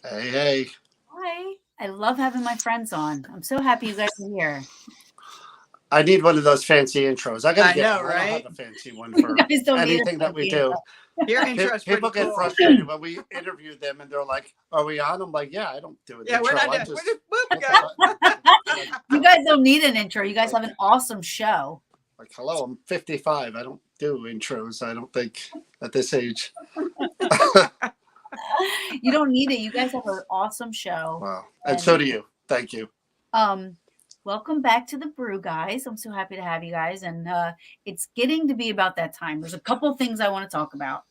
Hey, hey. Hi. I love having my friends on. I'm so happy you guys are here. I need one of those fancy intros. I gotta get know, one. right? I don't have a fancy one for anything that we do. Your intro's People pretty get cool. frustrated when we interview them and they're like, "Are we on?" I'm like, "Yeah, I don't do an Yeah, intro. we're not I doing. just We're just hit the button." You guys don't need an intro. You guys have an awesome show. Like, hello, I'm 55. I don't do intros. I don't think at this age. You don't need it. You guys have an awesome show. Wow, and so do you. Thank you. Welcome back to the Brew, guys. I'm so happy to have you guys, and it's getting to be about that time. There's a couple of things I want to talk about.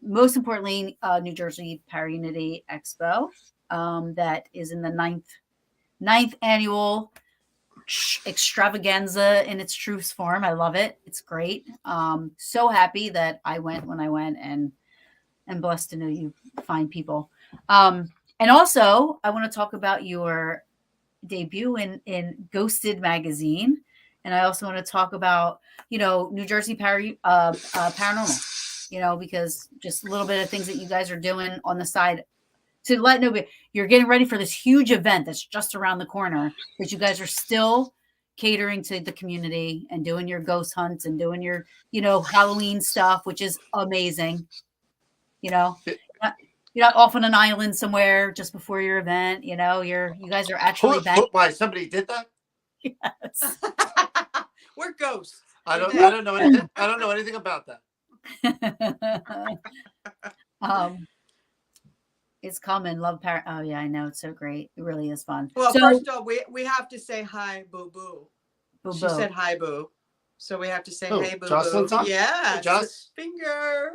Most importantly, New Jersey Paraunity Expo that is in the ninth annual extravaganza in its truest form. I love it. It's great. So happy that I went when I went, and blessed to know you fine people. And also, I want to talk about your debut in Ghosted magazine, and I also want to talk about New Jersey Paranormal, because just a little bit of things that you guys are doing on the side to let nobody. You're getting ready for this huge event that's just around the corner, but you guys are still catering to the community and doing your ghost hunts and doing your Halloween stuff, which is amazing. You're not off on an island somewhere just before your event. You guys are actually back. Why somebody did that? Yes. We're ghosts. I don't know anything. I don't know anything about that. It's coming. Love Par. Oh yeah, I know. It's so great. It really is fun. Well, first of all, we have to say hi, boo boo. Boo She boo. said hi, boo. So we have to say Who? hey, boo Jocelyn's boo. on? Yeah. Hey, Joss. Fingers.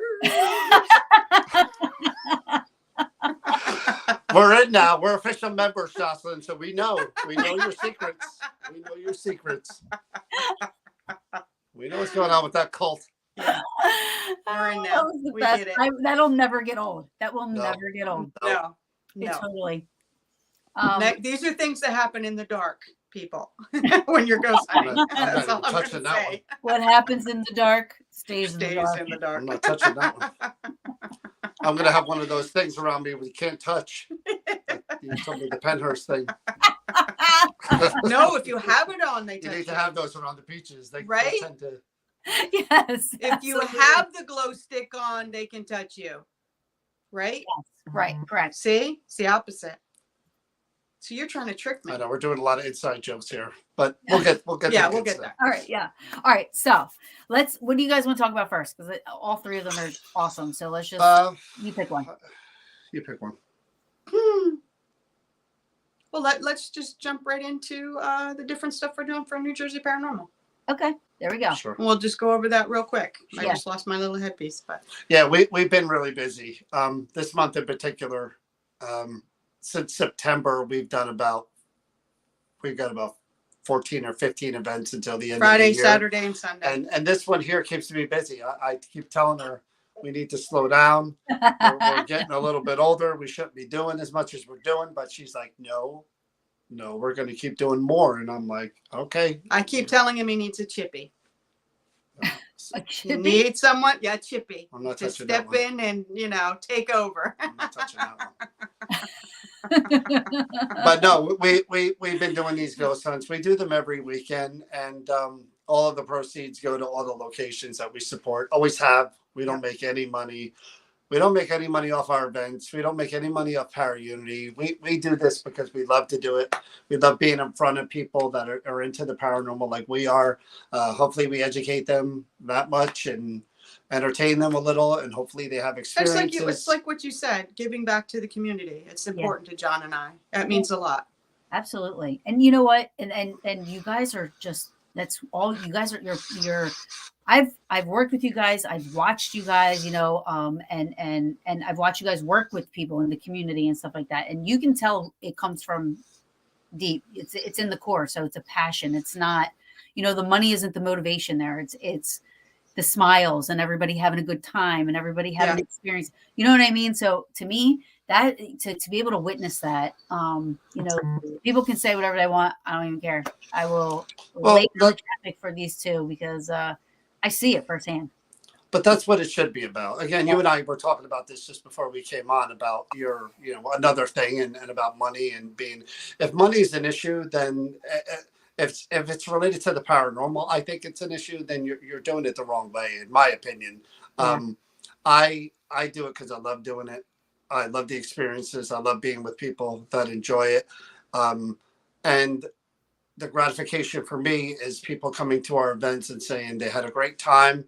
We're in now. We're official members, Jocelyn. So we know your secrets. We know your secrets. We know what's going on with that cult. Yeah. We're in now. We did it. That'll never get old. That will never get old. No. Totally. These are things that happen in the dark, people. When you're ghost hunting. That's all I'm touching gonna that say. What happens in the dark stays in the dark. I'm not touching that one. I'm going to have one of those things around me we can't touch. You told me the Penhurst thing. No, if you have it on, they touch you need to have those around the beaches. They tend to. Yes. If you have the glow stick on, they can touch you. Right? Yes. Right. Correct. See? It's the opposite. So you're trying to trick me. I know we're doing a lot of inside jokes here, but we'll get we'll get there. All right, yeah. All right, so what do you guys want to talk about first? Because all three of them are awesome. So let's just you pick one. You pick one. Well, let's just jump right into the different stuff we're doing for New Jersey Paranormal. Okay, there we go. Sure. We'll just go over that real quick. Sure. I just lost my little headpiece, but yeah, we've been really busy. This month in particular. Since September, we've got about 14 or 15 events until the end Friday, of the year. Saturday, and Sunday. And this one here keeps me busy. I keep telling her we need to slow down. We're getting a little bit older. We shouldn't be doing as much as we're doing. But she's like, no, we're going to keep doing more. And I'm like, okay. I keep telling him he needs a chippy. A chippy? You need someone, chippy. I'm not to touching step that one. in and take over. I'm not touching that one. But no, we've been doing these ghost hunts. We do them every weekend, and all of the proceeds go to all the locations that we support. Always have. We don't make any money. We don't make any money off our events. We don't make any money off Paraunity. We do this because we love to do it. We love being in front of people that are into the paranormal like we are. Hopefully we educate them that much and entertain them a little, and hopefully they have experiences. It's like what you said, giving back to the community. It's important to John and I. That means a lot. Absolutely. And you know what? And you guys are just, that's all you guys are, you're I've worked with you guys. I've watched you guys, you know, and I've watched you guys work with people in the community and stuff like that. And you can tell it comes from deep. It's in the core. So it's a passion. It's not, you know, the money isn't the motivation there. It's the smiles and everybody having a good time and everybody having an experience. You know what I mean? So to me, that to be able to witness that, you know, people can say whatever they want. I don't even care. I will lay the traffic for these two because I see it firsthand. But that's what it should be about. Again, you and I were talking about this just before we came on about your, you know, another thing and about money and being, if money is an issue, then if it's related to the paranormal, I think it's an issue, then you're doing it the wrong way, in my opinion. I do it because I love doing it. I love the experiences. I love being with people that enjoy it. And the gratification for me is people coming to our events and saying they had a great time.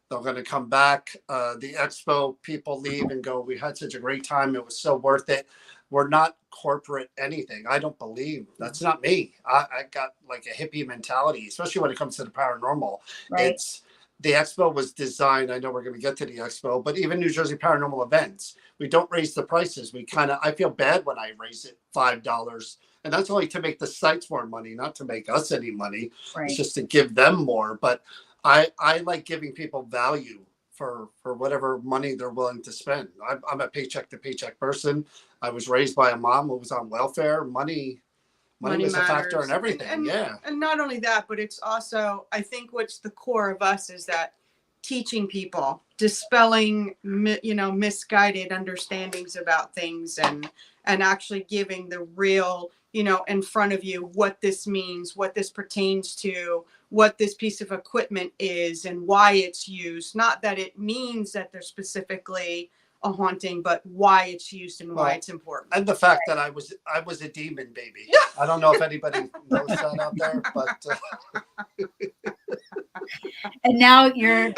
They're going to come back. The Expo people leave and go, we had such a great time. It was so worth it. We're not corporate anything. I don't believe that's not me. I got like a hippie mentality, especially when it comes to the paranormal. Right. The Expo was designed. I know we're going to get to the Expo, but even New Jersey Paranormal events, we don't raise the prices. I feel bad when I raise it $5. And that's only to make the sites more money, not to make us any money. Right. It's just to give them more. But I like giving people value for whatever money they're willing to spend. I'm a paycheck to paycheck person. I was raised by a mom who was on welfare. Money was a factor in everything. And not only that, but it's also, I think what's the core of us is that teaching people, dispelling, you know, misguided understandings about things and actually giving the real, you know, in front of you what this means, what this pertains to, what this piece of equipment is and why it's used. Not that it means that they're specifically a haunting, but why it's used and why it's important. And the fact that I was a demon baby. I don't know if anybody knows that out there, but and now you're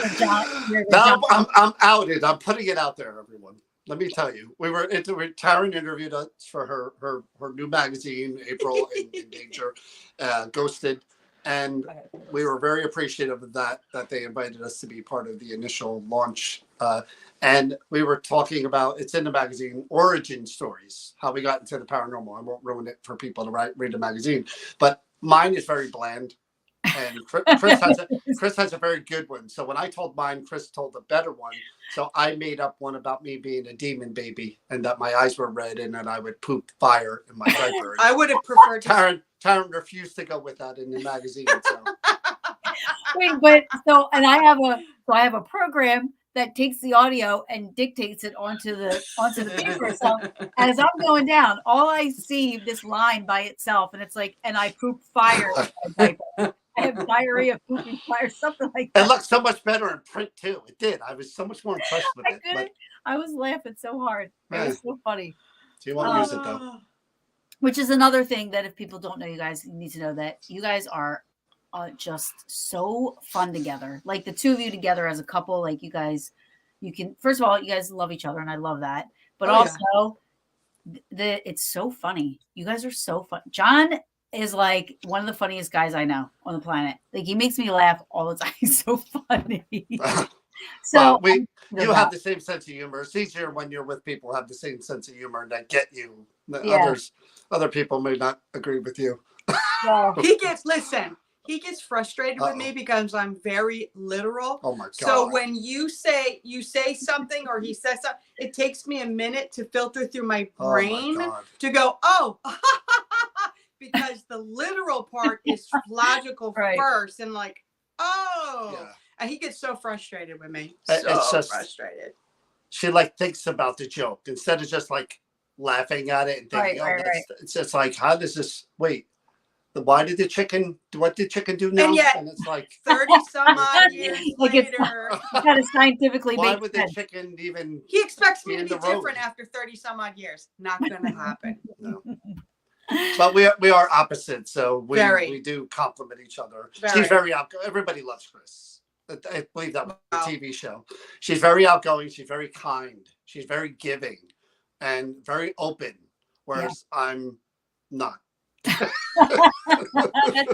now I'm outed. I'm putting it out there, everyone. Let me tell you, Therrien interviewed us for her new magazine, April in Danger, Ghosted. And we were very appreciative of that they invited us to be part of the initial launch. And we were talking about, it's in the magazine, origin stories, how we got into the paranormal. I won't ruin it for people to read the magazine. But mine is very bland. And Chris has a very good one. So when I told mine, Chris told a better one. So I made up one about me being a demon baby and that my eyes were red and that I would poop fire in my diaper. I would have preferred Therrien refused to go with that in the magazine. So. Wait, but I have a program that takes the audio and dictates it onto the paper. So as I'm going down, all I see this line by itself, and it's like, and I poop fire in my diaper. I have diarrhea, pooping fire, something like that. It looked so much better in print too. It did. I was so much more impressed with it. But I was laughing so hard. It was so funny. Do you want to use it though? Which is another thing that if people don't know you guys, you need to know that you guys are just so fun together. Like the two of you together as a couple, like you guys, you can, first of all, you guys love each other and I love that. But it's so funny. You guys are so fun. John is like one of the funniest guys I know on the planet. Like he makes me laugh all the time. He's so funny. So you have the same sense of humor. It's easier when you're with people who have the same sense of humor that get you. Other people may not agree with you. Well, he gets frustrated with me because I'm very literal. Oh my God. So when you say something or he says something, it takes me a minute to filter through my brain to go, because the literal part is logical first and like, and he gets so frustrated with me. It's just frustrated. She like thinks about the joke instead of just like laughing at it and thinking, it's just like, how does this Why did the chicken? What did chicken do now? And yet- it's like, 30 some odd years Like it's- later, Kind of scientifically why makes would sense. the chicken even? he expects me Be to in be the road. different after 30 some odd years. Not gonna happen. No. But we are opposites, so Very. we do compliment each other. Very. She's very outgoing. Everybody loves Chris. I believe that was the Wow. TV show. She's very outgoing. She's very kind. She's very giving, and very open. Whereas I'm not. That's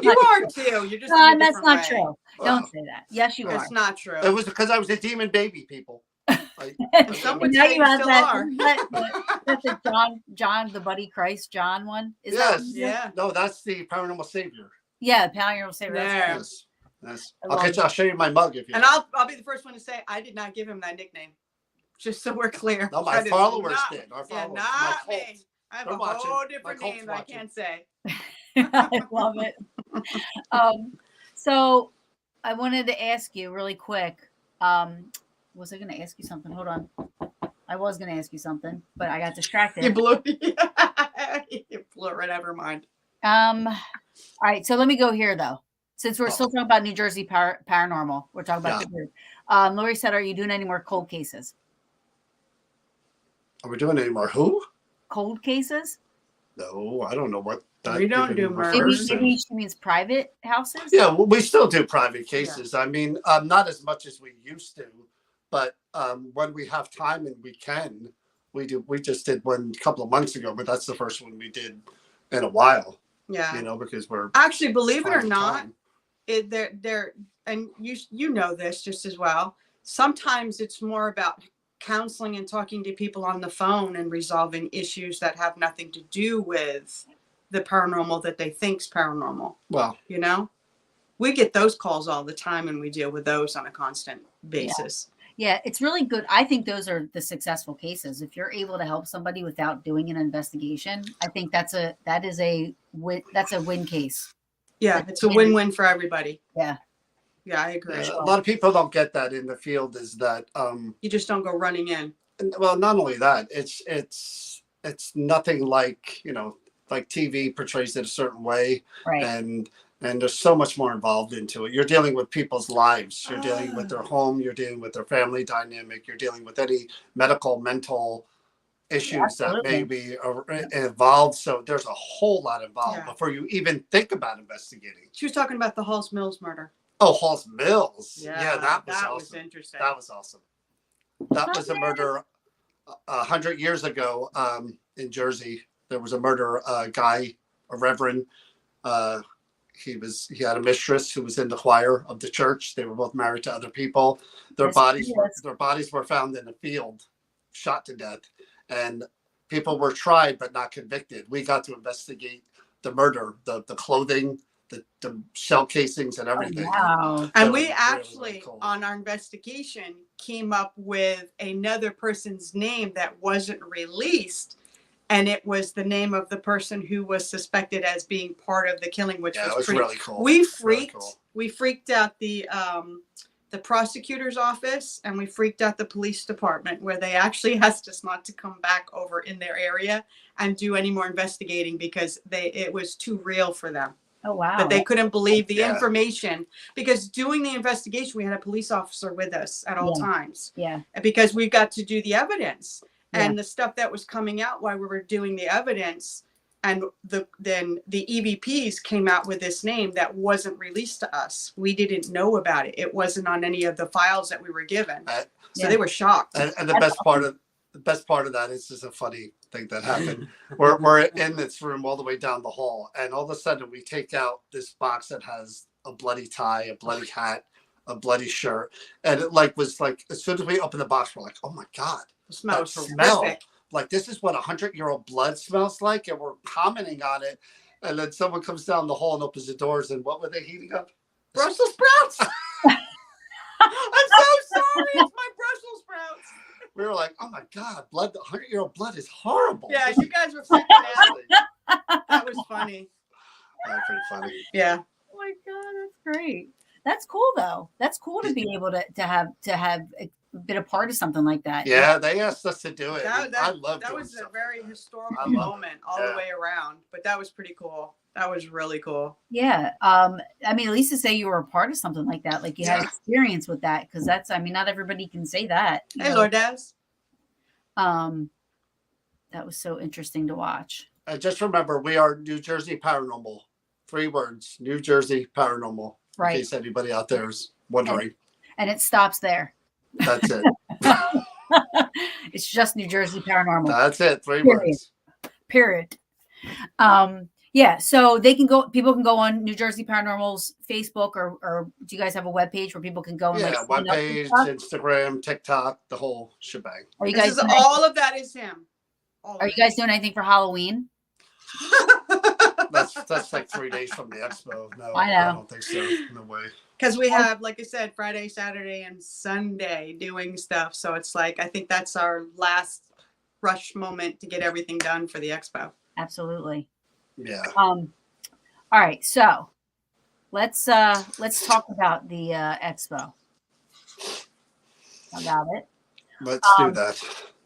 You not, are too. You're just in a that's different not way. true. Well, Don't say that. Yes, you are. It's not true. It was because I was a demon baby, people. And some would Now say you you have still that. are. That's the John, the Buddy Christ John one. Is that Yes. what it is? Yeah. No, that's the paranormal savior. Yeah, Paranormal Savior. There. That's Yes. Yes. I love I'll show you my mug if you. And I'll be the first one to say I did not give him that nickname. Just so we're clear. No, my That is followers not- did. Our Yeah, followers. not my me. cult. I have They're a watching. whole My different cult's name that I watching. can't say. I love it. So I wanted to ask you really quick. Was I going to ask you something? Hold on. I was going to ask you something, but I got distracted. You blew you blew it right out of her mind. All right, so let me go here though. Since we're Oh. still talking about New Jersey paranormal, we're talking about Yeah. the group. Lori said, "Are you doing any more cold cases?" Are we doing any more? Who? Cold cases? No, I don't know what that. We don't even do murders. Maybe, refers to. maybe she means private houses. Yeah, well, we still do private cases. I mean, not as much as we used to, but when we have time and we can, we do. We just did one a couple of months ago, but that's the first one we did in a while. Yeah. You know, because we're Actually, believe it or finding not, time. they're and you know this just as well. Sometimes it's more about counseling and talking to people on the phone and resolving issues that have nothing to do with the paranormal that they think's paranormal. Well, You know, we get those calls all the time and we deal with those on a constant basis. Yeah, it's really good. I think those are the successful cases. If you're able to help somebody without doing an investigation, I think that's a win case. Yeah, it's a win-win for everybody. Yeah. Yeah, I agree. a lot of people don't get that in the field. Is that You just don't go running in. well, not only that, it's nothing like, you know, like TV portrays it a certain way, Right. and there's so much more involved into it. You're dealing with people's lives. You're dealing with their home. You're dealing with their family dynamic. You're dealing with any medical, mental issues that may be involved. So there's a whole lot involved before you even think about investigating. She was talking about the Halls Mills murder. Oh, Halls Mills. Yeah, that was was awesome. interesting. That was awesome. That was a murder 100 years ago in Jersey. There was a murder, guy, a reverend. He had a mistress who was in the choir of the church. They were both married to other people. Their bodies were found in a field, shot to death, and people were tried but not convicted. We got to investigate the murder, the clothing, the shell casings, and everything. Wow. And So we it was actually, really cool. on our investigation, came up with another person's name that wasn't released. And it was the name of the person who was suspected as being part of the killing, which Yeah, it was was pretty really cool. We Really freaked. cool. We freaked out the prosecutor's office, and we freaked out the police department, where they actually asked us not to come back over in their area and do any more investigating because it was too real for them. Oh wow. But they couldn't believe the Yeah. information, because doing the investigation, we had a police officer with us at all times, Yeah. because we got to do the evidence Yeah. and the stuff that was coming out while we were doing the evidence. And then the EVPs came out with this name that wasn't released to us. We didn't know about it. It wasn't on any of the files that we were given. So they were shocked. And the best part of that is just a funny thing that happened. we're in this room all the way down the hall, and all of a sudden we take out this box that has a bloody tie, a bloody hat, a bloody shirt, and it was like as soon as we open the box, we're like, oh my god, The smell that was smell! horrific. Like this is what 100-year-old blood smells like, and we're commenting on it. And then someone comes down the hall and opens the doors, and what were they heating up? Brussels sprouts. I'm so sorry. It's my Brussels sprouts. We were like, oh my god, blood! 100-year-old blood is horrible. Yeah, you guys were freaking out. That was funny. That was pretty funny. Yeah. Oh my god, that's great. That's cool though. That's cool to be able to have been a part of something like that. Yeah, they asked us to do it. That, I that, love that doing was a stuff very like that. historical I love it. moment all the Yeah. way around, but that was pretty cool. That was really cool. Yeah. I mean, at least to say you were a part of something like that, like you had Yeah. experience with that, because that's, I mean, not everybody can say that. You Hey, know? Lourdes. That was so interesting to watch. Just remember, we are New Jersey Paranormal. 3 words, New Jersey Paranormal. Right. In case anybody out there is wondering. And it stops there. That's it. It's just New Jersey Paranormal. That's it. 3 Period. words. Period. Yeah, so people can go on New Jersey Paranormal's Facebook, or do you guys have a webpage where people can go and Yeah, sign up and webpage, stuff? Instagram, TikTok, the whole shebang. Are you guys doing All of that is him. Are you guys doing anything for Halloween? That's like 3 days from the expo. No, I know. I don't think so. No way. Because we have, like I said, Friday, Saturday, and Sunday doing stuff. So it's like, I think that's our last rush moment to get everything done for the expo. Absolutely. Yeah. All right, so let's talk about the expo. About it. Let's do that.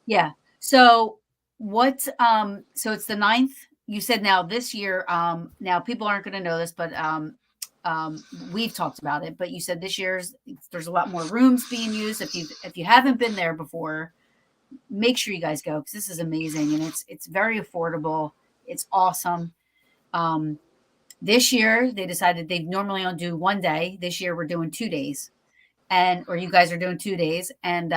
Yeah. So what so it's the 9th. You said now this year, now people aren't going to know this, but we've talked about it, but you said this year's there's a lot more rooms being used. If you haven't been there before, make sure you guys go, because this is amazing, and it's very affordable. It's awesome. This year they decided they normally only do 1 day. This year we're doing 2 days, or you guys are doing 2 days, and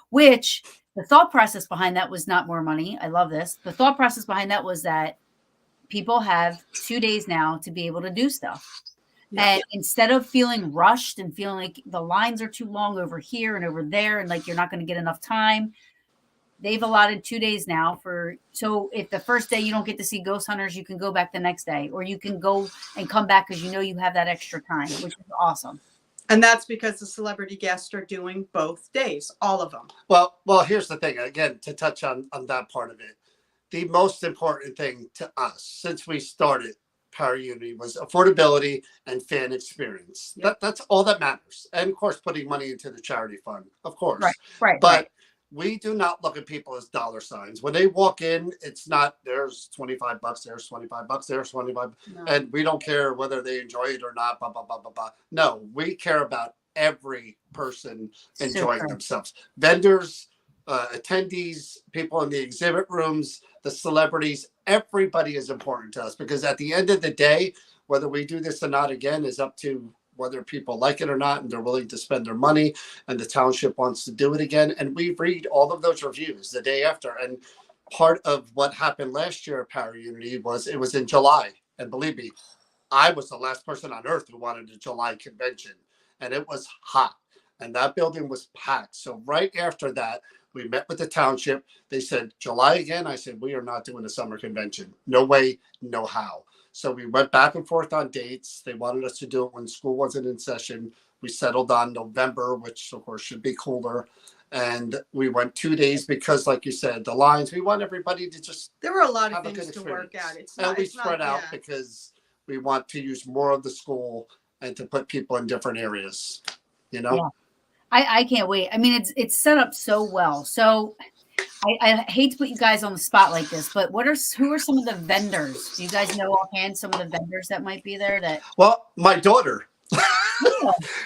which the thought process behind that was not more money. I love this. The thought process behind that was that people have 2 days now to be able to do stuff. Yeah. And instead of feeling rushed and feeling like the lines are too long over here and over there, and like you're not going to get enough time, they've allotted 2 days now so if the first day you don't get to see ghost hunters, you can go back the next day, or you can go and come back because you know you have that extra time, which is awesome. And that's because the celebrity guests are doing both days, all of them. Well, here's the thing. Again, to touch on that part of it, the most important thing to us since we started Paraunity was affordability and fan experience. Yep. That's all that matters. And of course, putting money into the charity fund, of course. Right. But we do not look at people as dollar signs. When they walk in, it's not there's $25, there's $25, there's 25, no. And we don't care whether they enjoy it or not. Blah, blah, blah, blah, blah. No, we care about every person enjoying themselves. Vendors, attendees, people in the exhibit rooms, the celebrities, everybody is important to us, because at the end of the day, whether we do this or not again is up to whether people like it or not, and they're willing to spend their money, and the township wants to do it again. And we read all of those reviews the day after. And part of what happened last year at Paraunity was it was in July. And believe me, I was the last person on earth who wanted a July convention, and it was hot, and that building was packed. So right after that, we met with the township. They said, July again? I said, we are not doing a summer convention. No way, no how. So we went back and forth on dates. They wanted us to do it when school wasn't in session. We settled on November, which of course should be cooler. And we went 2 days because, like you said, the lines, we want everybody to just there were a lot of things to work out. And we spread out because we want to use more of the school and to put people in different areas, you know? Yeah. I can't wait. I mean, it's set up so well. So I hate to put you guys on the spot like this, but who are some of the vendors? Do you guys know offhand some of the vendors that might be there? Well, my daughter,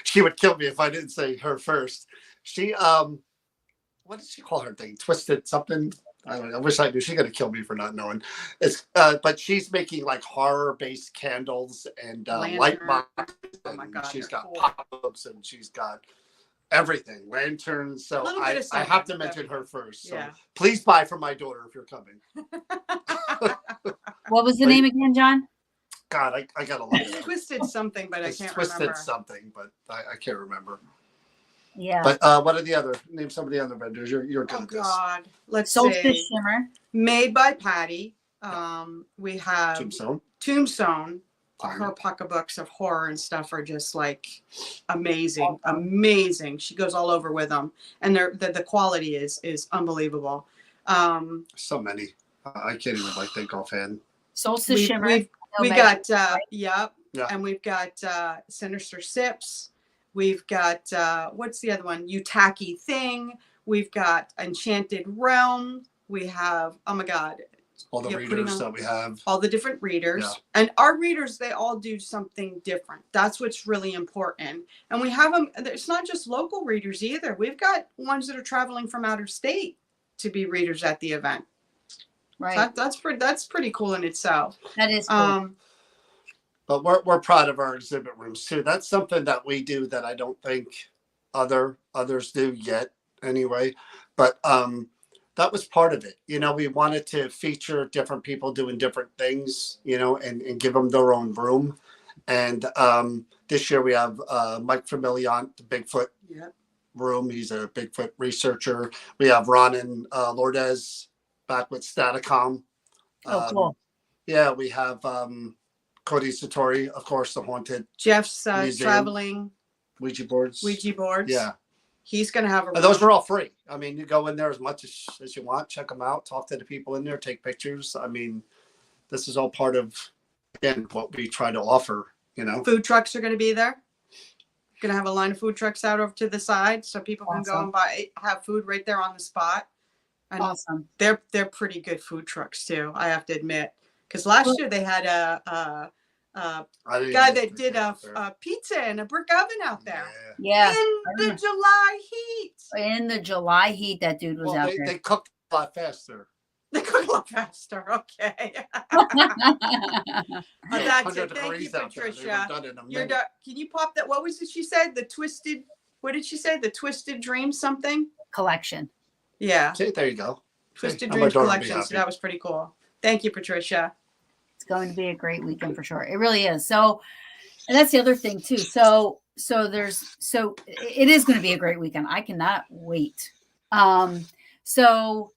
she would kill me if I didn't say her first. She, what did she call her thing? Twisted something. I don't know. I wish I knew. She's gonna kill me for not knowing. But she's making like horror-based candles and light boxes. Oh my God! She's got pop-ups and she's got everything, lanterns. So I have to mention her first. So please buy from my daughter if you're coming. What was the name again, John? God, I got a lot. It's Twisted something, but I can't Twisted remember. something, but I can't remember. Yeah. But what are the other? Name some of the other vendors. You're good at this. Oh God, let's Solstice see. Shimmer. Made by Patty. We have Tombstone. Her pocketbooks of horror and stuff are just like amazing, amazing. She goes all over with them, and the quality is unbelievable. So many. I can't even think offhand. Solstice Shimmer. We got and we've got Sinister Sips. We've got what's the other one? Utaki Thing. We've got Enchanted Realm. We have, oh my God, All the readers that we have. all the different readers. Yeah. And our readers, they all do something different. That's what's really important. And we have them, it's not just local readers either. We've got ones that are traveling from out of state to be readers at the event. Right. So that's pretty cool in itself. That is cool. But we're proud of our exhibit rooms too. That's something that we do that I don't think others do yet anyway. But that was part of it. You know, we wanted to feature different people doing different things, you know, and give them their own room. And this year we have Mike Familiant, the Bigfoot room. He's a Bigfoot researcher. We have Ronan Lourdes back with Staticom. Oh, cool. Yeah, we have Cody Satori, of course, the Haunted Jeff's Museum. traveling Ouija boards. Yeah. He's going to have a And those are all free. I mean, you go in there as much as you want, check them out, talk to the people in there, take pictures. I mean, this is all part of, again, what we try to offer, you know. Food trucks are going to be there. Going to have a line of food trucks out over to the side so people can go and have food right there on the spot. And awesome. They're pretty good food trucks too, I have to admit. Because last year they had a guy that did a pizza in a brick oven out there. Yeah. In the July heat. In the July heat, that dude was out there. They cooked a lot faster. They cook a lot faster. Okay. That's it. Thank you, Patricia. Can you pop that? What was it she said? What did she say? The Twisted Dream something? Collection. Yeah. See, there you go. Twisted Dreams Collection. So that was pretty cool. Thank you, Patricia. It's going to be a great weekend for sure. It really is. So, and that's the other thing too. So it is going to be a great weekend. I cannot wait. So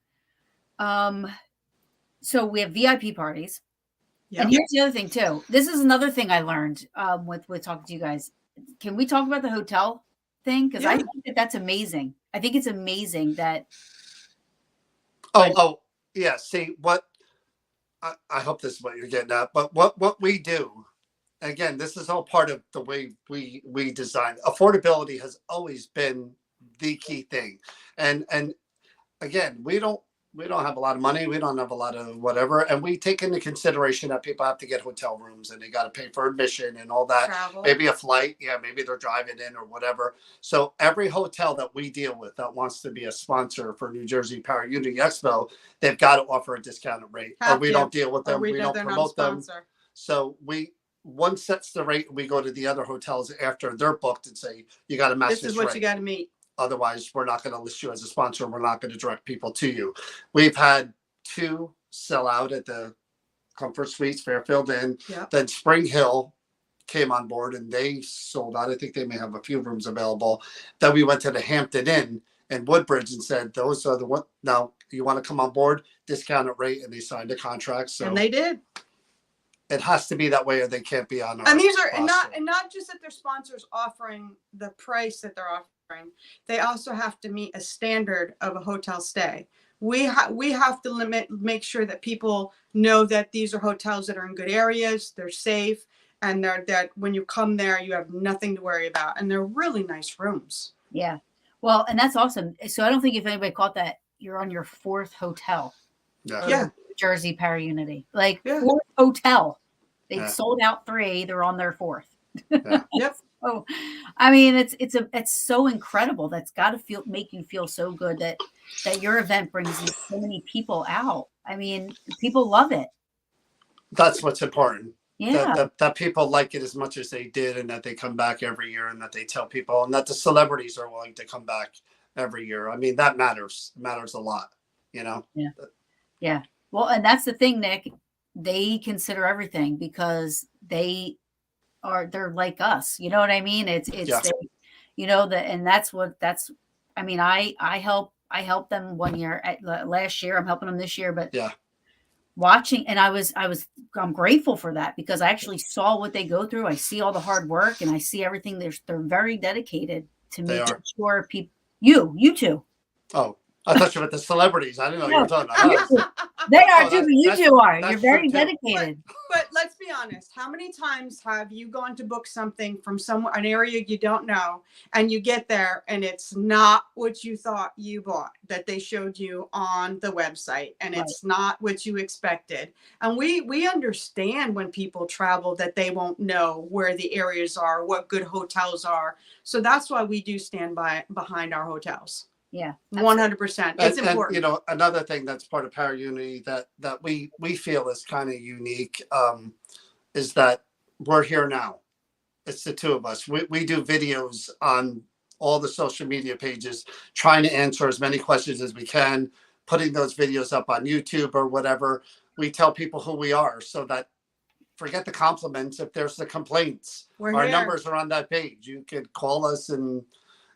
we have VIP parties. Yep. And here's the other thing too. This is another thing I learned with talking to you guys. Can we talk about the hotel thing? Because I think that's amazing. I think it's amazing that. Yeah. See what I hope this is what you're getting at. But what we do, again, this is all part of the way we design. Affordability has always been the key thing, and again, we don't have a lot of money. We don't have a lot of whatever. And we take into consideration that people have to get hotel rooms and they got to pay for admission and all that. Travel. Maybe a flight. Yeah, maybe they're driving in or whatever. So every hotel that we deal with that wants to be a sponsor for New Jersey Paraunity Expo, they've got to offer a discounted rate. Or we don't deal with them. We don't promote them. So one sets the rate and we go to the other hotels after they're booked and say, you got to match this is what rate. You got to meet. Otherwise, we're not going to list you as a sponsor. We're not going to direct people to you. We've had 2 sell out at the Comfort Suites, Fairfield Inn. Yep. Then Spring Hill came on board and they sold out. I think they may have a few rooms available. Then we went to the Hampton Inn and Woodbridge and said, those are the one. Now, you want to come on board? Discounted rate. And they signed a contract. So and they did. It has to be that way or they can't be on our And these are roster. and not just that their sponsors offering the price that they're offering. They also have to meet a standard of a hotel stay. We have to make sure that people know that these are hotels that are in good areas, they're safe, and that when you come there, you have nothing to worry about. And they're really nice rooms. Yeah. Well, and that's awesome. So I don't think if anybody caught that, you're on your 4th hotel. Yeah. Jersey Paraunity. Like 4th hotel. They sold out 3. They're on their 4th. Yeah. Yep. Oh, I mean, it's so incredible. That's got to make you feel so good that your event brings so many people out. I mean, people love it. That's what's important. Yeah, that people like it as much as they did, and that they come back every year, and that they tell people, and that the celebrities are willing to come back every year. I mean, that matters. It matters a lot. You know. Yeah. Yeah. Well, and that's the thing, Nick. They consider everything because they're like us, you know what I mean? It's they, you know, and I mean, I helped them one year last year. I'm helping them this year, but watching, and I'm grateful for that because I actually saw what they go through. I see all the hard work and I see everything. They're very dedicated to making sure people, you too. Oh, I thought you were the celebrities. I didn't know you were talking about us. They are too, but you two are. You're very dedicated. But let's be honest. How many times have you gone to book something from somewhere, an area you don't know, and you get there and it's not what you thought you bought, that they showed you on the website, and Right. it's not what you expected. And we understand when people travel that they won't know where the areas are, what good hotels are. So that's why we do stand behind our hotels. Yeah. 100%. It's important. You know, another thing that's part of Paraunity that we feel is kind of unique is that we're here now. It's the two of us. We do videos on all the social media pages, trying to answer as many questions as we can, putting those videos up on YouTube or whatever. We tell people who we are so that forget the compliments. If there's the complaints, We're our here. numbers are on that page. You could call us and,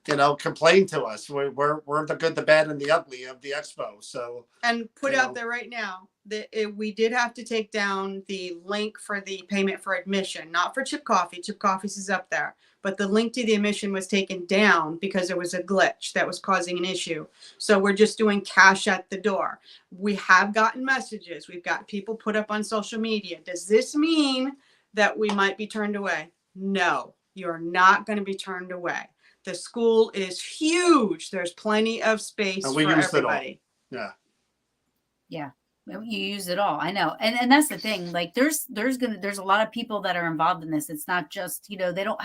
you know, complain to us. We're the good, the bad, and the ugly of the expo. So, And put you out know. there right now that we did have to take down the link for the payment for admission, not for Chip Coffee. Chip Coffee's is up there, but the link to the admission was taken down because there was a glitch that was causing an issue. So we're just doing cash at the door. We have gotten messages. We've got people put up on social media. Does this mean that we might be turned away? No, you're not going to be turned away. The school is huge. There's plenty of space And we for used it all. everybody. Yeah. Yeah. You use it all. I know. And that's the thing. Like there's a lot of people that are involved in this. It's not just, you know, they don't,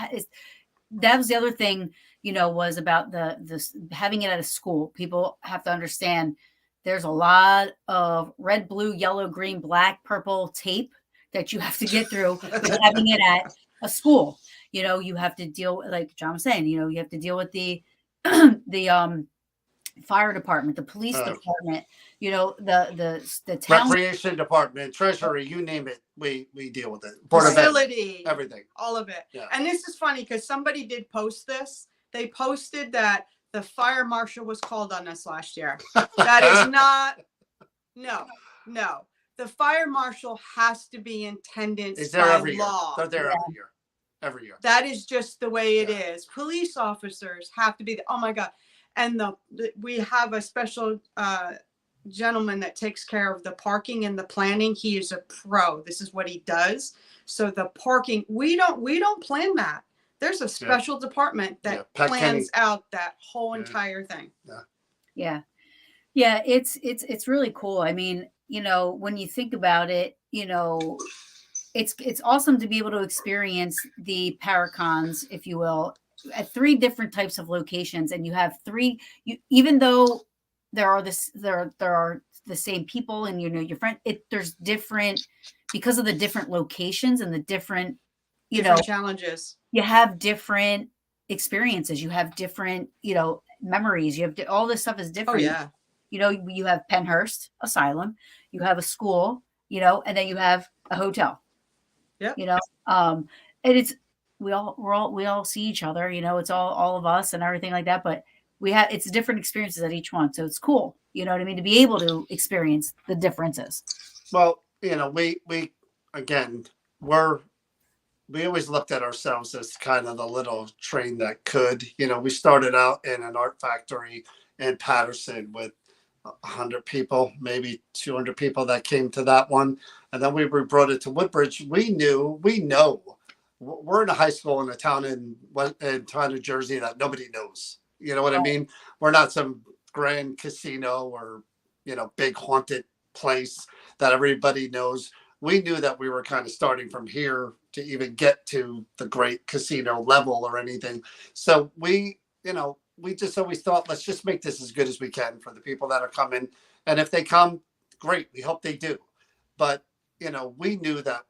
that was the other thing, you know, was about this having it at a school. People have to understand there's a lot of red, blue, yellow, green, black, purple tape that you have to get through with having it at a school. You know, you have to deal, like John was saying, you know, you have to deal with the fire department, the police department, you know, the town Recreation department, treasury, you name it, we deal with it. Board of Ed, Facility, everything. all of it. Yeah. And this is funny because somebody did post this. They posted that the fire marshal was called on us last year. That is not, no. The fire marshal has to be in attendance Is there by every year? law. They're there every year. Every year. That is just the way it Yeah. is. Police officers have to be oh my God. And we have a special gentleman that takes care of the parking and the planning. He is a pro. This is what he does. So the parking, we don't plan that. There's a special department that plans out that whole entire thing. Yeah. It's really cool. I mean, you know, when you think about it, you know, it's awesome to be able to experience the Paracons, if you will, at 3 different types of locations. And you have 3, even though there are the same people and, you know, your friend, there's different, because of the different locations and the different, different challenges. You have different experiences. You have different, you know, memories. You have all this stuff is different. Oh yeah. You know, you have Pennhurst Asylum, you have a school, you know, and then you have a hotel. Yeah. You know, and it's we all see each other. You know, it's all of us and everything like that. But it's different experiences at each one, so it's cool. You know what I mean? To be able to experience the differences. Well, you know, we again we always looked at ourselves as kind of the little train that could. You know, we started out in an art factory in Patterson with 100 people, maybe 200 people that came to that one. And then we brought it to Woodbridge. We know we're in a high school in a town in New Jersey that nobody knows. You know what I mean? We're not some grand casino or, you know, big haunted place that everybody knows. We knew that we were kind of starting from here to even get to the great casino level or anything. So we just always thought, let's just make this as good as we can for the people that are coming. And if they come, great. We hope they do. But, you know, we knew that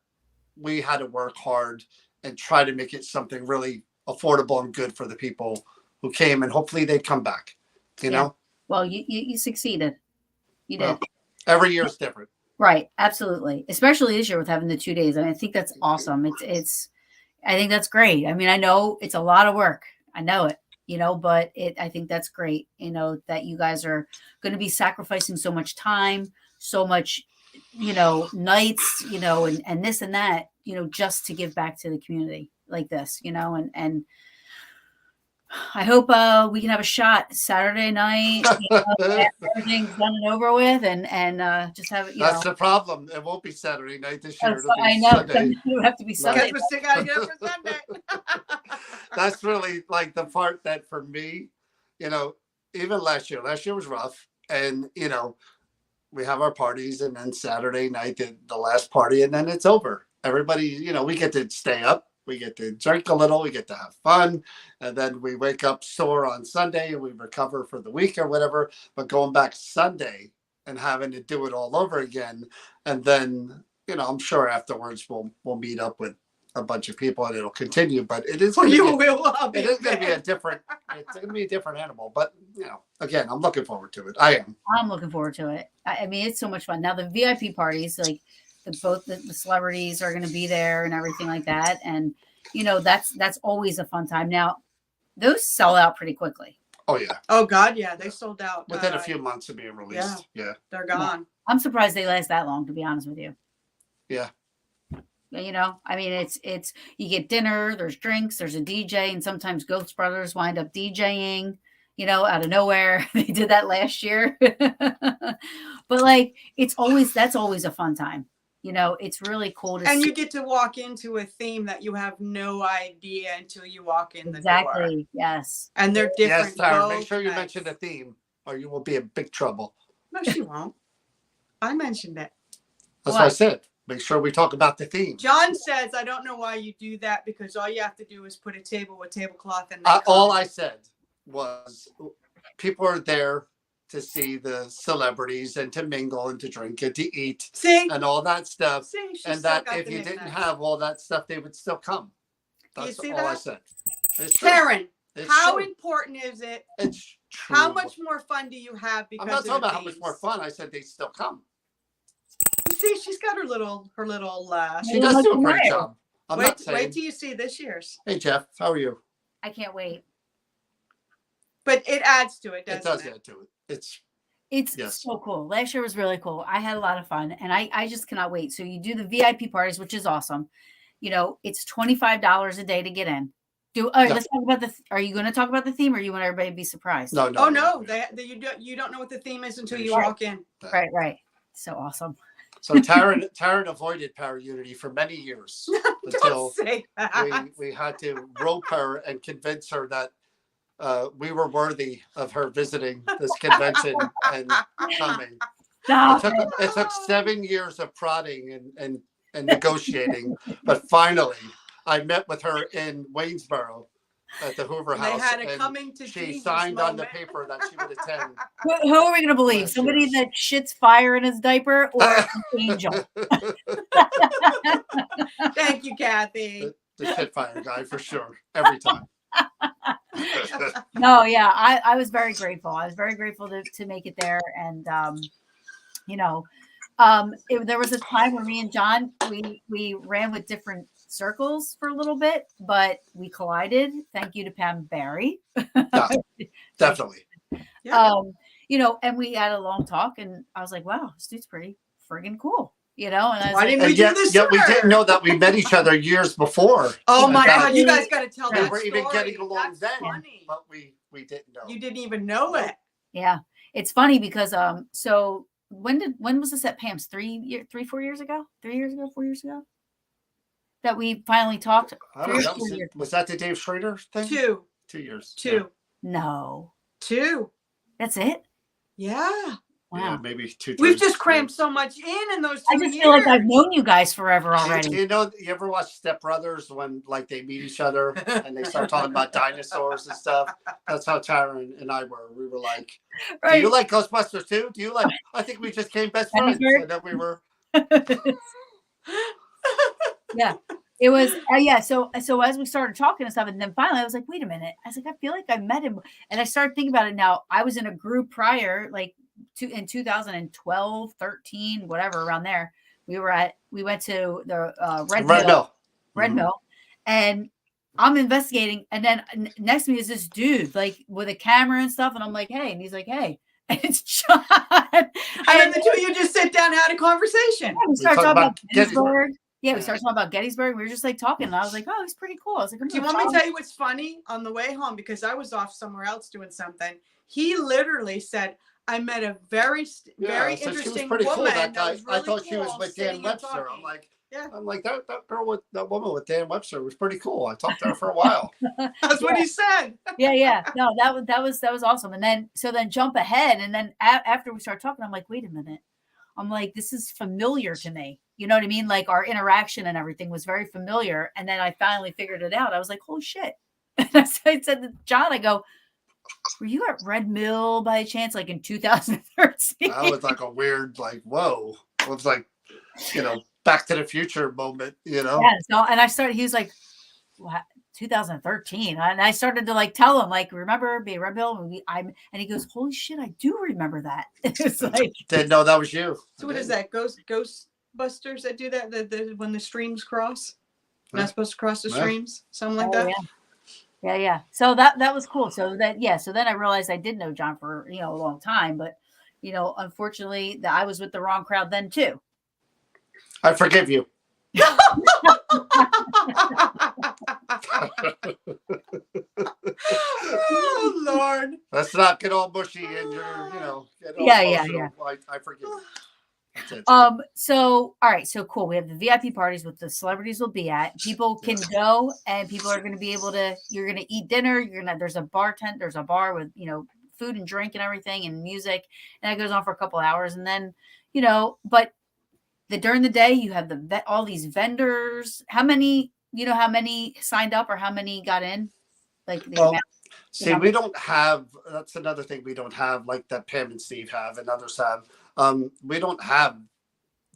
we had to work hard and try to make it something really affordable and good for the people who came. And hopefully they'd come back, you know? Well, you succeeded. You did. Well, every year is different. Right. Absolutely. Especially this year with having the 2 days. I mean, I think that's awesome. I think that's great. I mean, I know it's a lot of work. I know it. You know, but I think that's great, you know, that you guys are going to be sacrificing so much time, so much, you know, nights, you know, and this and that, you know, just to give back to the community like this, you know, and I hope we can have a shot Saturday night. After everything's done and over with, and just have That's the problem. It won't be Saturday night this year. Oh, It'll be I know. Sunday. It would have to be Sunday. Because we still gotta get up for Sunday. That's really like the part that for me, even last year was rough. And, we have our parties and then Saturday night, the last party, and then it's over. Everybody, we get to stay up. We get to drink a little. We get to have fun. And then we wake up sore on Sunday and we recover for the week or whatever. But going back Sunday and having to do it all over again. And then, I'm sure afterwards we'll meet up with a bunch of people and it'll continue. But it is going to be it's going to be a different animal. But, again, I'm looking forward to it. I am. I'm looking forward to it. I mean, it's so much fun. Now, the VIP parties, like both the celebrities are going to be there and everything like that. And, that's always a fun time. Now, those sell out pretty quickly. Oh, yeah. Oh, God, yeah. They sold out. Within a few months of being released. Yeah. They're gone. I'm surprised they last that long, to be honest with you. Yeah. I mean, it's you get dinner, there's drinks, there's a DJ, and sometimes Ghost Brothers wind up DJing, out of nowhere. They did that last year. But like, that's always a fun time. It's really cool to see. And you get to walk into a theme that you have no idea until you walk in the door. Exactly. Yes. And they're different. Yes, Tara, make sure you mention the theme or you will be in big trouble. No, she won't. I mentioned it. That's what I said. Make sure we talk about the theme. John says, I don't know why you do that because all you have to do is put a table with tablecloth and all I said was people are there to see the celebrities and to mingle and to drink and to eat and all that stuff. And that if you didn't have all that stuff, they would still come. That's all I said. Therrien, how important is it? It's true. How much more fun do you have? Because I'm not talking about how much more fun. I said they still come. You see, she's got her little. She does do a great job. Wait till you see this year's. Hey Jeff, how are you? I can't wait. But it adds to it, doesn't it? It does add to it. It's so cool. Last year was really cool. I had a lot of fun, and I just cannot wait. So you do the VIP parties, which is awesome. It's $25 a day to get in. Let's talk about are you going to talk about the theme, or you want everybody to be surprised? No. You don't know what the theme is until you walk in. Right. So awesome. So Therrien avoided Paraunity for many years until we had to rope her and convince her that we were worthy of her visiting this convention and coming. It took 7 years of prodding and negotiating, but finally I met with her in Waynesboro at the Hoover House. They had a coming to she signed on the paper that she would attend. Who are we going to believe? Somebody that shits fire in his diaper or an angel? Thank you, Kathy. The shit fire guy for sure. Every time. No, yeah, I was very grateful. I was very grateful to make it there. And, there was a time where me and John, we ran with different circles for a little bit, but we collided. Thank you to Pam Barry. Yeah, definitely. And we had a long talk, and I was like, wow, this dude's pretty friggin' cool. And I was didn't we do this? Yet we didn't know that we met each other years before. Oh my God, you guys got to tell that story. We were even getting along then, funny. but we didn't know. You didn't even know it. Yeah, it's funny because so when was this at Pam's 4 years ago? 4 years ago? That we finally talked. I don't know. Was that the Dave Schrader thing? 2 years. 2. Yeah. No. 2. That's it? Yeah. Wow. Yeah, maybe 2. We've just crammed so much in those 2 I just feel like I've known you guys forever already. You ever watch Step Brothers when they meet each other and they start talking about dinosaurs and stuff? That's how Therrien and I were. We were like, do you like Ghostbusters too? Do you like? I think we just became best friends, and then we were. Yeah, it was. So as we started talking and stuff, and then finally I was like, wait a minute. I was like, I feel like I met him, and I started thinking about it. Now I was in a group prior, in 2012, 13, whatever, around there. We went to the Red Mill, and I'm investigating, and then next to me is this dude with a camera and stuff, and I'm like, hey, and he's like, hey, and it's John. And then the two of you just sit down and had a conversation. We start talking about Ginsburg. Yeah, we started talking about Gettysburg. We were just like talking, and I was like, "Oh, he's pretty cool." I was like, Do you want me to tell you what's funny? On the way home, because I was off somewhere else doing something, he literally said, "I met a very interesting woman cool. That guy, was really I thought she was cool with sitting Dan and Webster. talking." I'm like, Yeah. that girl with that woman with Dan Webster was pretty cool. I talked to her for a while. That's what he said. Yeah. No, that was awesome. And then jump ahead, and then after we start talking, I'm like, wait a minute. I'm like, this is familiar to me. You know what I mean? Like our interaction and everything was very familiar. And then I finally figured it out. I was like, holy shit. And I said to John, I go, were you at Red Mill by chance, like in 2013? That was like a weird, like, whoa. It was like, Back to the Future moment, Yeah. So, and he was like, what? 2013. And I started to like tell him, like, remember be Red Mill? And he goes, holy shit, I do remember that. It's like, didn't know that was you. So what is that? Ghostbusters that do that? When the streams cross? Not supposed to cross the streams? Something like that? Yeah. So that was cool. So then I realized I did know John for, a long time, but unfortunately that I was with the wrong crowd then too. I forgive you. Oh Lord. Let's not get all mushy and get all emotional. I forgive you. That's it. So all right, so cool. We have the VIP parties with the celebrities will be at. People can go, and people are going to be able to. You're going to eat dinner. There's a bar with food and drink and everything and music, and that goes on for a couple hours, and then but during the day you have all these vendors. How many signed up or how many got in? Like the amount. See, we don't have. That's another thing we don't have, like that Pam and Steve have and others have. We don't have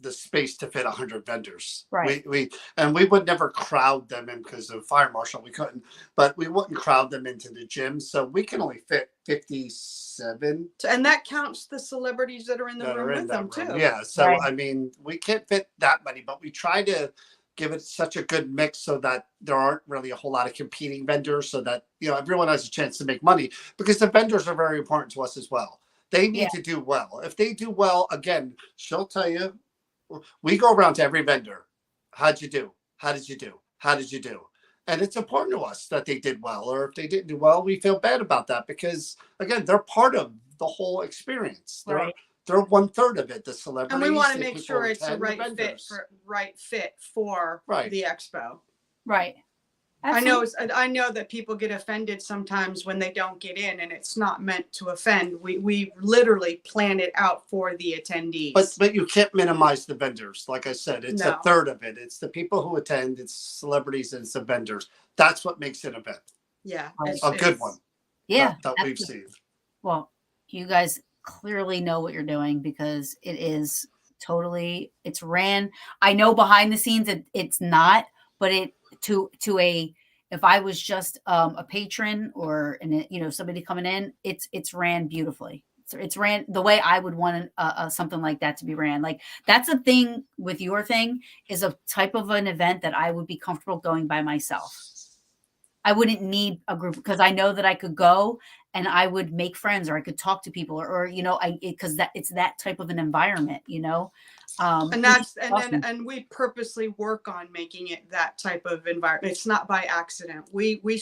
the space to fit 100 vendors. Right. We would never crowd them in because of fire marshal. We couldn't, but we wouldn't crowd them into the gym. So we can only fit 57. And that counts the celebrities that are in the room with them too. Yeah. So right. I mean, we can't fit that many, but we try to give it such a good mix so that there aren't really a whole lot of competing vendors, so that everyone has a chance to make money, because the vendors are very important to us as well. They need to do well. If they do well, again, she'll tell you, we go around to every vendor. How'd you do? How did you do? How did you do? And it's important to us that they did well, or if they didn't do well, we feel bad about that, because again, they're part of the whole experience. They're 1/3 of it, the celebrities. And we want to make sure it's the right fit for the expo. Right. Absolutely. I know that people get offended sometimes when they don't get in, and it's not meant to offend. We literally plan it out for the attendees. But you can't minimize the vendors. Like I said, it's 1/3 of it. It's the people who attend, it's celebrities, and it's the vendors. That's what makes it an event. Yeah. A good one. Yeah. That we've seen. Well, you guys clearly know what you're doing, because it is totally, it's ran. I know behind the scenes it's not, but if I was just a patron or somebody coming in, it's ran beautifully. It's ran the way I would want something like that to be ran. Like, that's a thing with your thing, is a type of an event that I would be comfortable going by myself. I wouldn't need a group, because I know that I could go and I would make friends, or I could talk to people, or because it's that type of an environment, and we purposely work on making it that type of environment. It's not by accident. We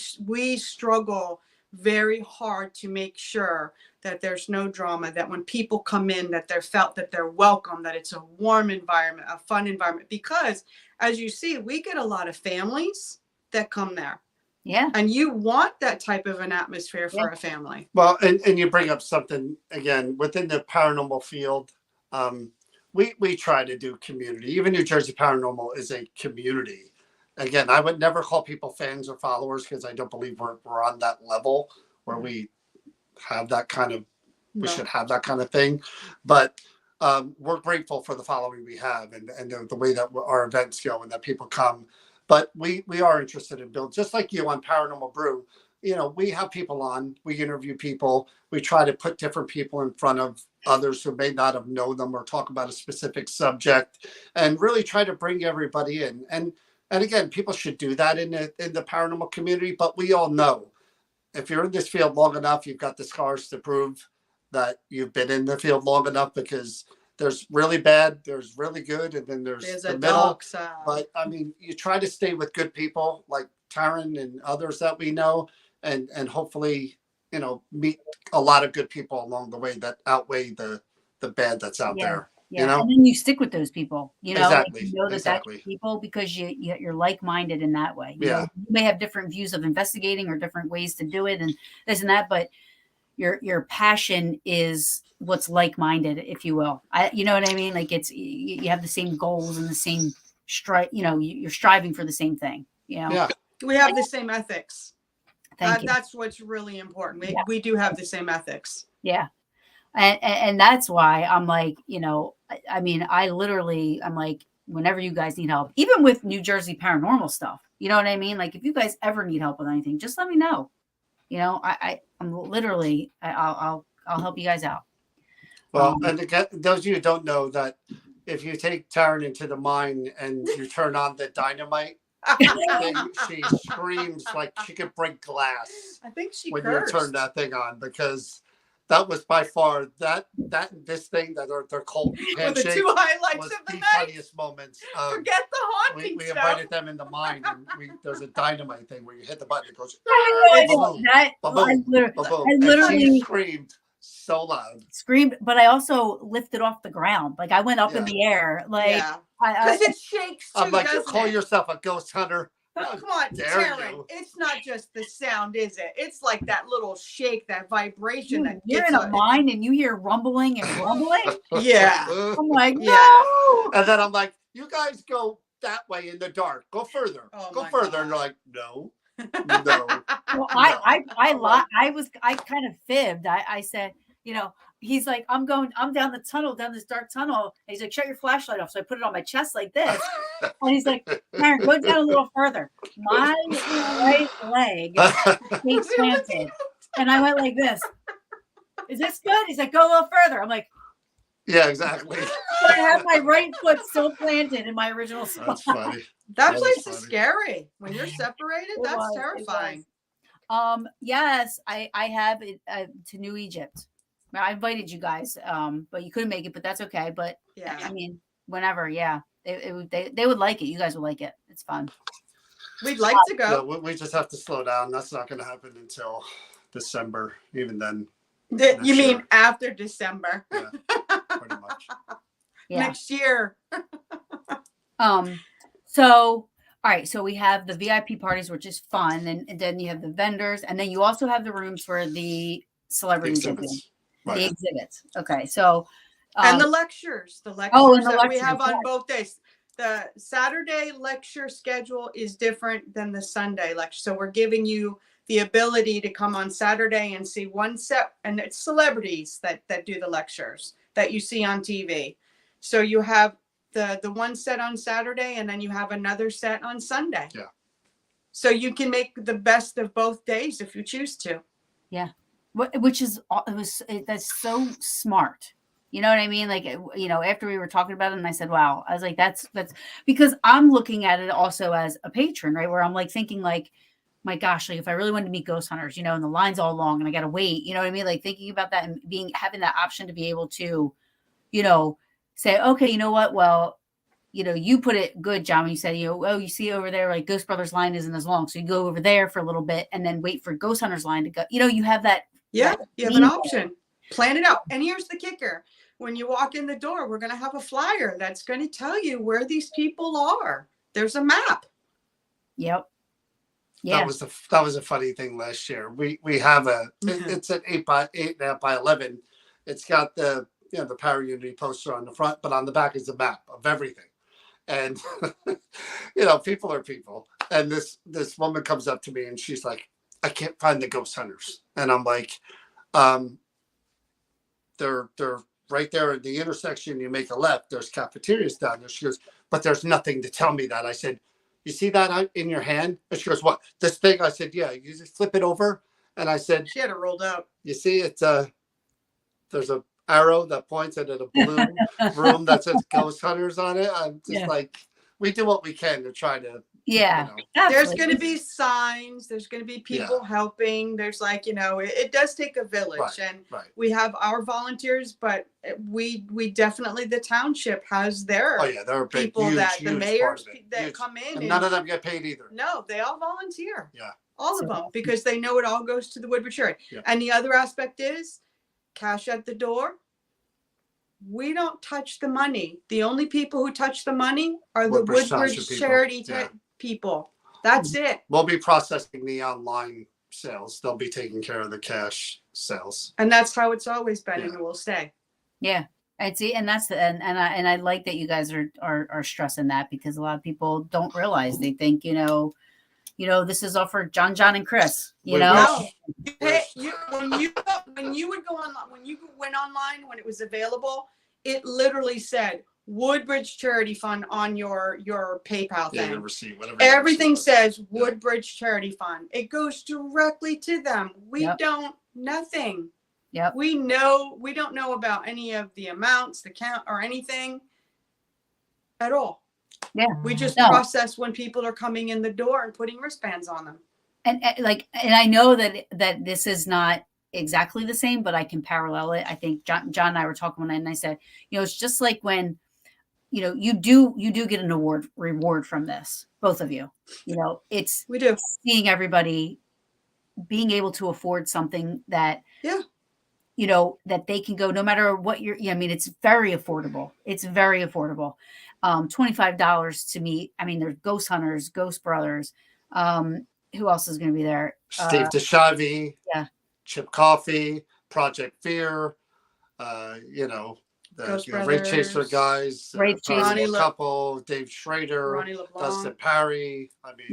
struggle very hard to make sure that there's no drama, that when people come in, that they're welcome, that it's a warm environment, a fun environment, because as you see, we get a lot of families that come there. Yeah. And you want that type of an atmosphere for a family. Well, and you bring up something, again, within the paranormal field, we try to do community. Even New Jersey Paranormal is a community. Again, I would never call people fans or followers, because I don't believe we're on that level where we have that kind of, we should have that kind of thing. But we're grateful for the following we have, and the way that our events go and that people come. But we are interested in building, just like you on Paranormal Brew. We have people on, we interview people, we try to put different people in front of others who may not have known them, or talk about a specific subject, and really try to bring everybody in. And again, people should do that in the paranormal community. But we all know, if you're in this field long enough, you've got the scars to prove that you've been in the field long enough, because there's really bad, there's really good, and then there's There's the a middle. dark side. But I mean, you try to stay with good people like Therrien and others that we know, and hopefully, you know, meet a lot of good people along the way that outweigh the bad that's out there. Yeah. You know, And then you stick with those people, you know, like, exactly, you know that exactly. that's people because you're like-minded in that way. You Yeah. know, you may have different views of investigating or different ways to do it and this and that, but your passion is what's like-minded, if you will. You know what I mean? Like it's you have the same goals and the same you know, you're striving for the same thing, you know. Yeah. We have the same ethics. Thank you. That's what's really important. Yeah. We do have the same ethics. Yeah. And that's why I'm like, you know, I mean, I'm like, whenever you guys need help, even with New Jersey paranormal stuff, you know what I mean? Like if you guys ever need help with anything, just let me know. You know, I'm literally, I'll help you guys out. Well, and again, those of you who don't know that if you take Therrien into the mine and you turn on the dynamite, then she screams like she could break glass I think she when cursed. you turn that thing on, because that was by far this thing that they're called Were the handshake two highlights was of the the night. funniest moments. Forget the haunting We stuff. invited them in the mine, and there's a dynamite thing where you hit the button, it goes I ba-boom, ba-boom, ba-boom, and literally she screamed so loud. screamed, but I also lifted off the ground. Like I went up in Yeah. the air. Like Yeah. I Because it shakes too, I'm like, you doesn't call it? yourself a ghost hunter? How Come on, dare Therrien. you? It's not just the sound, is it? It's like that little shake, that vibration dude, that you're gets in a mine and you hear rumbling and rumbling. Yeah. I'm like, Yeah. no. And then I'm like, you guys go that way in the dark. Go further. Oh Go my further. God. And you're like, no. No. Well, No. I kind of fibbed. I said, you know, he's like, I'm down the tunnel, down this dark tunnel. And he's like, shut your flashlight off. So I put it on my chest like this. And he's like, Therrien, go down a little further. My right leg stayed planted. And I went like this. Is this good? He's like, go a little further. I'm like, Yeah, exactly. but I have my right foot still planted in my original spot. That's funny. That That place is is funny. scary. When you're separated, It that's was, it terrifying. Yes, I have it to New Egypt. I invited you guys, but you couldn't make it, but that's okay. But Yeah. I mean, whenever, yeah, they would like it. You guys would like it. It's fun. We'd like to Yeah, go. we just have to slow down. That's not going to happen until December. Even then, You mean Sure. after December? Yeah, pretty much. Yeah. Next year. So all right, so we have the VIP parties, which is fun, and then you have the vendors, and then you also have the rooms for the celebrities. Exhibits. The Right. exhibits. Okay, so And the lectures. The lectures Oh, and the that we lectures, have on yes. both days. The Saturday lecture schedule is different than the Sunday lecture. So we're giving you the ability to come on Saturday and see one set, and it's celebrities that do the lectures that you see on TV. So you have the one set on Saturday, and then you have another set on Sunday. Yeah. So you can make the best of both days if you choose to. which is that's so smart. You know what I mean? Like, you know, after we were talking about it, and I said, wow, I was like, that's because I'm looking at it also as a patron, right? Where I'm like thinking like, my gosh, like if I really wanted to meet ghost hunters, you know, and the line's all long and I got to wait, you know what I mean? Like thinking about that and having that option to be able to, you know, say, okay, you know what? Well, you know, you put it good, John. You said, you know, oh, you see over there, like Ghost Brothers line isn't as long. So you go over there for a little bit and then wait for Ghost Hunters line to go. You know, you have that. Yeah, that you have an window. option. Plan it out. And here's the kicker. When you walk in the door, we're going to have a flyer that's going to tell you where these people are. There's a map. Yep. Yeah. That was a funny thing last year. We have it's an 8.5 by 11. It's got the the Paraunity poster on the front, but on the back is a map of everything. And people are people. And this woman comes up to me and she's like, I can't find the ghost hunters. And I'm like, they're right there at the intersection. You make a left. There's cafeterias down there. She goes, but there's nothing to tell me that. I said, you see that in your hand? And she goes, what? This thing? I said, yeah. You just flip it over. And I said, She had it rolled up. you see, there's a arrow that points at a blue room that says ghost hunters on it. I'm just like, we do what we can to try to Yeah. You know. There's Absolutely. going to be signs. There's going to be people helping. There's like, it does take a village, Right, and right. we have our volunteers, but we definitely, the township has their Oh yeah, they're a big, people huge, that the huge mayors part of it. that Huge. come in, And none of them get paid either. no, they all volunteer. Yeah. All of them, because they know it all goes to the Woodbridge charity. Yeah. And the other aspect is cash at the door. We don't touch the money. The only people who touch the money are the Woodbridge Township Woodbridge people. charity Yeah. people. That's it. We'll be processing the online sales. They'll be taking care of the cash sales. And that's how it's always been, Yeah. and it will stay. Yeah. I'd see, and that's I like that you guys are stressing that, because a lot of people don't realize. They think, this is all for John, and Chris, We No. wish. When you would go online, when you went online, when it was available, it literally said Woodbridge Charity Fund on your PayPal Yeah, thing. your receipt, whatever. Everything your receipt says Woodbridge Charity Fund. It goes directly to them. We don't, nothing. Yep. We don't know about any of the amounts, the count, or anything at all. Yeah. We just No. process when people are coming in the door and putting wristbands on them. And I know that this is not exactly the same, but I can parallel it. I think John and I were talking one night, and I said, it's just like when, you do get an reward from this, both of you. It's We do. seeing everybody being able to afford something that, that they can go, no matter what it's very affordable. It's very affordable. $25 to meet. I mean, there's Ghost Hunters, Ghost Brothers. Who else is going to be there? Steve DeShavi, yeah, Chip Coffee, Project Fear, Ghost the Ray Chaser Brothers, guys, Ray Chaser. Ronnie Couple, Dave Schrader, Ronnie LeBlanc. Dustin Parry. I mean,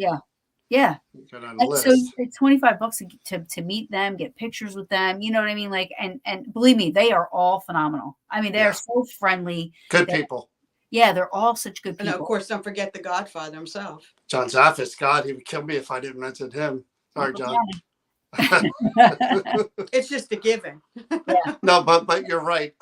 yeah. Get on the list. So it's $25 to meet them, get pictures with them. You know what I mean? Like, and believe me, they are all phenomenal. I mean, they are so friendly. Good people. Yeah, they're all such good people. And of course, don't forget the Godfather himself. John Zaffis, God, he would kill me if I didn't mention him. Sorry, John. It's just a given. No, but you're right.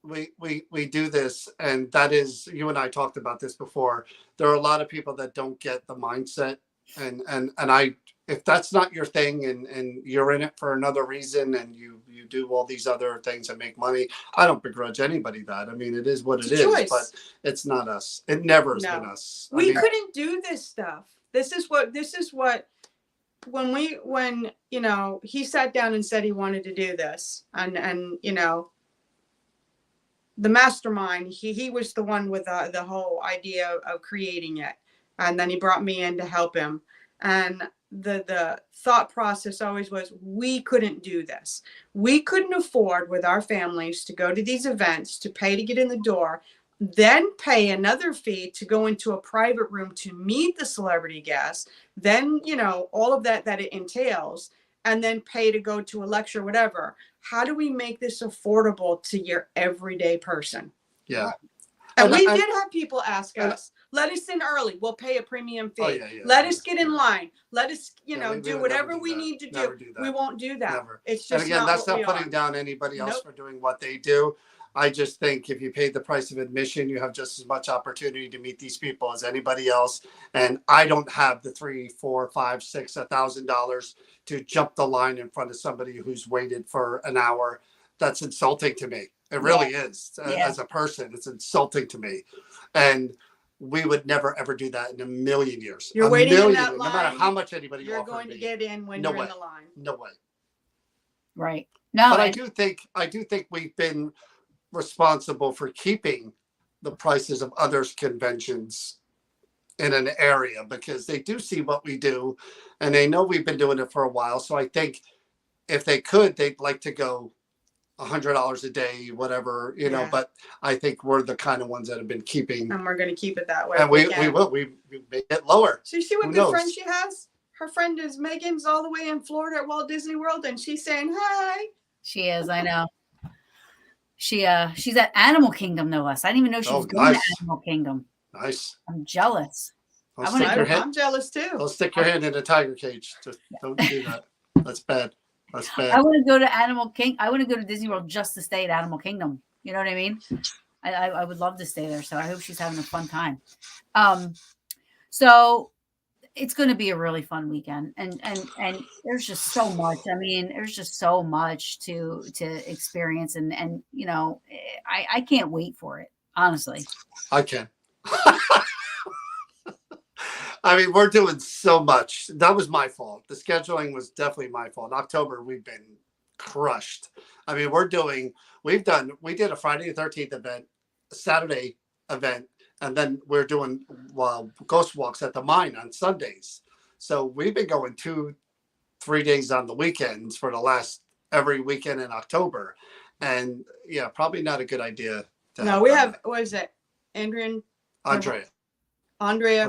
We do this, and that is, you and I talked about this before. There are a lot of people that don't get the mindset, and I, if that's not your thing, and you're in it for another reason, and you do all these other things and make money, I don't begrudge anybody that. I mean, it is what it is, but it's not us. It never has been us. We couldn't do this stuff. This is what when he sat down and said he wanted to do this, and the mastermind, he was the one with the whole idea of creating it, and then he brought me in to help him. And the thought process always was, we couldn't do this. We couldn't afford with our families to go to these events, to pay to get in the door, then pay another fee to go into a private room to meet the celebrity guests, then all of that it entails, and then pay to go to a lecture, whatever. How do we make this affordable to your everyday person? Yeah. And we did have people ask us, let us in early. We'll pay a premium fee. Oh, yeah. Let us get in line. Let us, we do would whatever never we do need to Never do. that. We won't do that. Never. It's just and again, that's not what putting down anybody else Nope. for doing what they do. I just think if you pay the price of admission, you have just as much opportunity to meet these people as anybody else. And I don't have the $3, $4, $5, $6, $1,000 to jump the line in front of somebody who's waited for an hour. That's insulting to me. It really is. As a person, it's insulting to me. And we would never, ever do that in a million years. You're waiting in that line. No matter how much anybody You're offered going to me. get in when No you're way. in the line. No way. Right. No, But I do think we've been responsible for keeping the prices of others' conventions in an area, because they do see what we do and they know we've been doing it for a while. So I think if they could, they'd like to go $100 a day, whatever, but I think we're the kind of ones that have been keeping, And we're going to keep it that way. and we will make it lower. So you see what Who good knows? friend she has? Her friend is Megan's all the way in Florida at Walt Disney World, and she's saying hi. she is. I know. She's at Animal Kingdom, no less. I didn't even know she was going to Animal Kingdom. Nice. I'm jealous. I'm jealous too. Don't stick your hand in a tiger cage. Just don't do that. That's bad. That's bad. I want to go to I want to go to Disney World just to stay at Animal Kingdom. You know what I mean? I would love to stay there. So I hope she's having a fun time. So it's going to be a really fun weekend, and there's just so much. I mean, there's just so much to experience, and you know, I can't wait for it, honestly. I can. I mean, we're doing so much. That was my fault. The scheduling was definitely my fault. October, we've been crushed. I mean, we did a Friday the 13th event, a Saturday event, and then we're doing ghost walks at the mine on Sundays. So we've been going 2-3 days on the weekends for the last every weekend in October. And yeah, probably not a good idea. No, we have, what is it? Andrea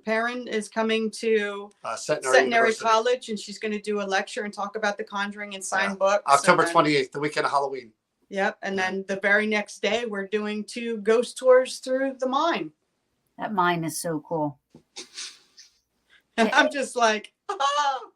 Perrin is coming to Centenary College, and she's going to do a lecture and talk about The Conjuring and sign books. October 28th, the weekend of Halloween. Yep. And then the very next day, we're doing 2 ghost tours through the mine. That mine is so cool. I'm just like,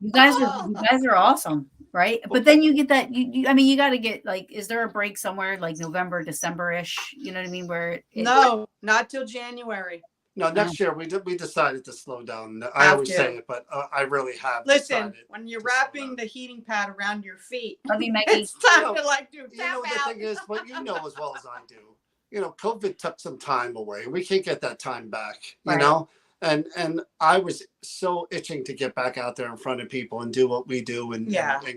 you guys are awesome, right? But then you get that. I mean, you got to get like, is there a break somewhere like November, December-ish? You know what I mean? No, not till January. No, next year we decided to slow down. I always say it, but I really have. Listen, when you're wrapping the heating pad around your feet, love you, Maggie. It's time to like do. You know, the thing is, what you know as well as I do, you know, COVID took some time away. We can't get that time back. You know, and I was so itching to get back out there in front of people and do what we do and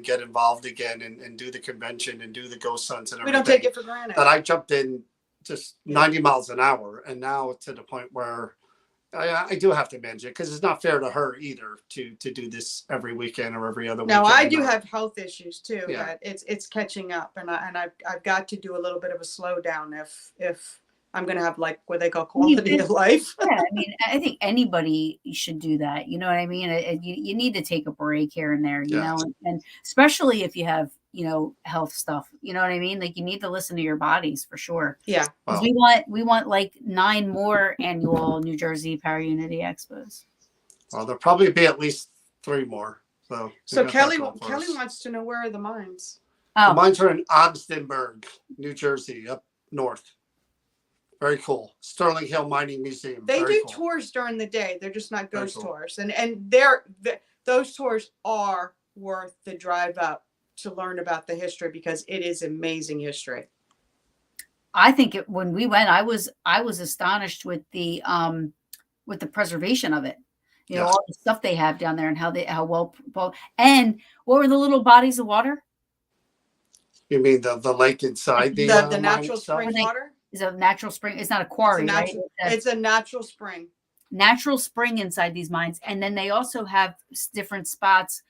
get involved again and do the convention and do the ghost hunts and everything. We don't take it for granted. That I jumped in just 90 miles an hour, and now to the point where I do have to manage it because it's not fair to her either to do this every weekend or every other weekend. No, I do have health issues too. But it's catching up, and I've got to do a little bit of a slowdown if I'm going to have like what they call quality of life. Yeah, I mean, I think anybody should do that. You know what I mean? You need to take a break here and there, you know, and especially if you have, you know, health stuff, you know what I mean? Like you need to listen to your bodies for sure. Yeah. Wow. We want like 9 more annual New Jersey Paraunity Expos. Well, there'll probably be at least 3 more. So Kelly wants to know where are the mines? The mines are in Ogdenburg, New Jersey, up north. Very cool. Sterling Hill Mining Museum. They do tours during the day. They're just not ghost tours. And those tours are worth the drive up to learn about the history because it is amazing history. I think when we went, I was astonished with the preservation of it. You know, all the stuff they have down there and how well and what were the little bodies of water? You mean the lake inside the natural spring water? Is a natural spring. It's not a quarry, right? It's a natural spring. Natural spring inside these mines, and then they also have different spots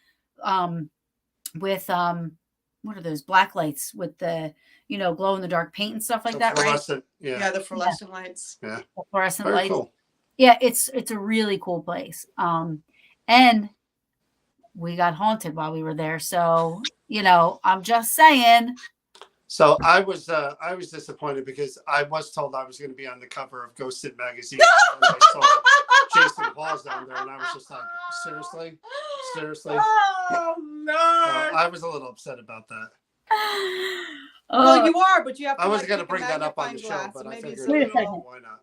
with what are those black lights with the glow in the dark paint and stuff like that, right? Yeah, the fluorescent lights. Yeah, the fluorescent Very lights. Cool. Yeah, it's a really cool place. And we got haunted while we were there, so I'm just saying. So I was disappointed because I was told I was going to be on the cover of Ghost It magazine. And I saw Jason Paul's down there, and I was just like, seriously. Oh no! I was a little upset about that. Well, you are, but you have to. I wasn't going to bring that up on the show, but I figured, wait a second. Why not?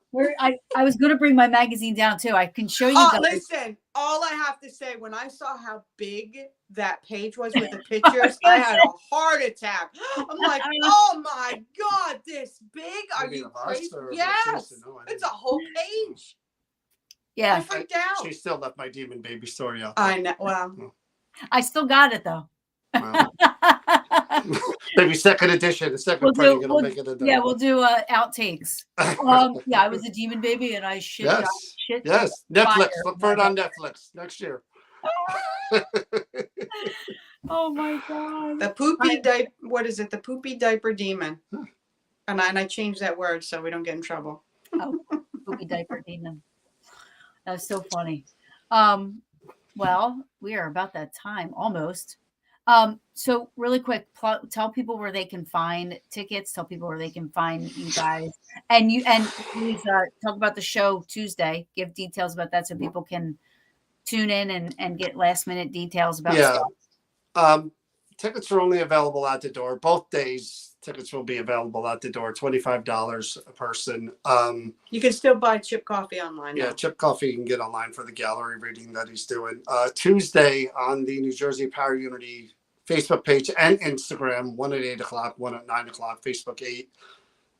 I was going to bring my magazine down too. I can show you guys. Listen, all I have to say, when I saw how big that page was with the pictures, I had a heart attack. I'm like, oh my God, this big? Are you crazy? Yes, it's a whole page. Yeah, I freaked out. She still left my demon baby story out. I know. Well, I still got it though. Wow. Maybe second edition, the second printing, it'll make it into. Yeah, we'll do outtakes. Yeah, I was a demon baby, and I shit. Yes, Netflix. Look for it on Netflix next year. Oh my God. The poopy diaper. What is it? The poopy diaper demon. And I changed that word so we don't get in trouble. Oh, poopy diaper demon. That's so funny. Well, we are about that time almost. So really quick, tell people where they can find tickets. Tell people where they can find you guys, and please talk about the show Tuesday. Give details about that so people can tune in and get last minute details about stuff. Tickets are only available at the door both days, Tickets will be available at the door, $25 a person. You can still buy chip coffee online. Yeah, Now. Chip Coffee you can get online for the gallery reading that he's doing. Tuesday on the New Jersey Paraunity Facebook page and Instagram, one at 8 o'clock, one at 9 o'clock, Facebook 8,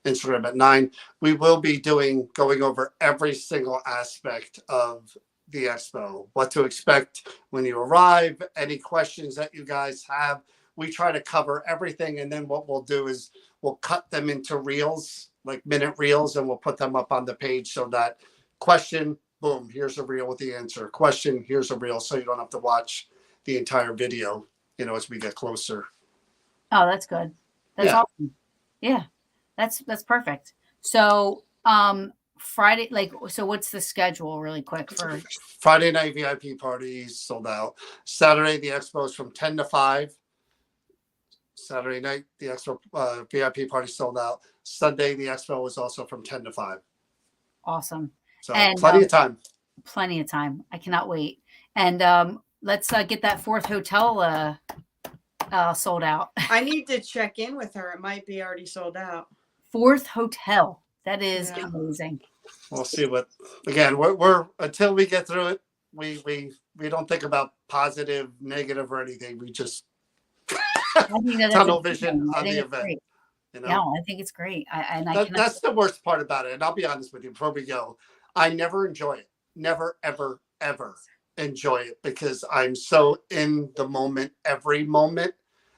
Instagram at 9. We will be going over every single aspect of the expo, what to expect when you arrive, any questions that you guys have. We try to cover everything, and then what we'll do is we'll cut them into reels, like minute reels, and we'll put them up on the page so that question, boom, here's a reel with the answer. Question, here's a reel, so you don't have to watch the entire video, as we get closer. Oh, that's good. That's awesome. Yeah, that's perfect. So, Friday, so what's the schedule really quick for Friday night VIP parties sold out. Saturday, the expo is from 10 to 5. Saturday night, the expo VIP party sold out. Sunday, the expo is also from 10 to 5. Awesome. So And, plenty of time. Plenty of time. I cannot wait. And let's get that 4th hotel sold out. I need to check in with her. It might be already sold out. 4th hotel. That is amazing. We'll see again, we're until we get through it, we don't think about positive, negative, or anything. We just tunnel vision on the event. Great. No, I think it's great. That's the worst part about it. And I'll be honest with you before we go. I never enjoy it. Never, ever, ever enjoy it because I'm so in the moment, every moment,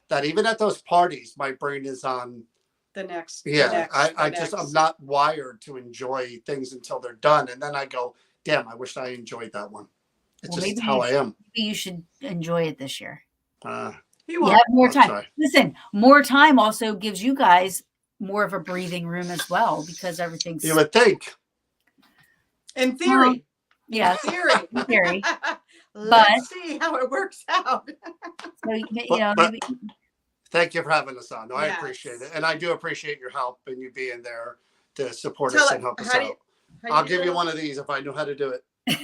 that even at those parties, my brain is on the next. I'm not wired to enjoy things until they're done. And then I go, damn, I wish I enjoyed that one. It's just how I am. Maybe you should enjoy it this year. You have more time. Listen, more time also gives you guys more of a breathing room as well because everything's. You would think. In theory. Yes. In theory. Let's see how it works out. So, maybe. Thank you for having us on. No, I appreciate it. And I do appreciate your help and you being there to support us and help us out. I'll give you one of these if I know how to do it. When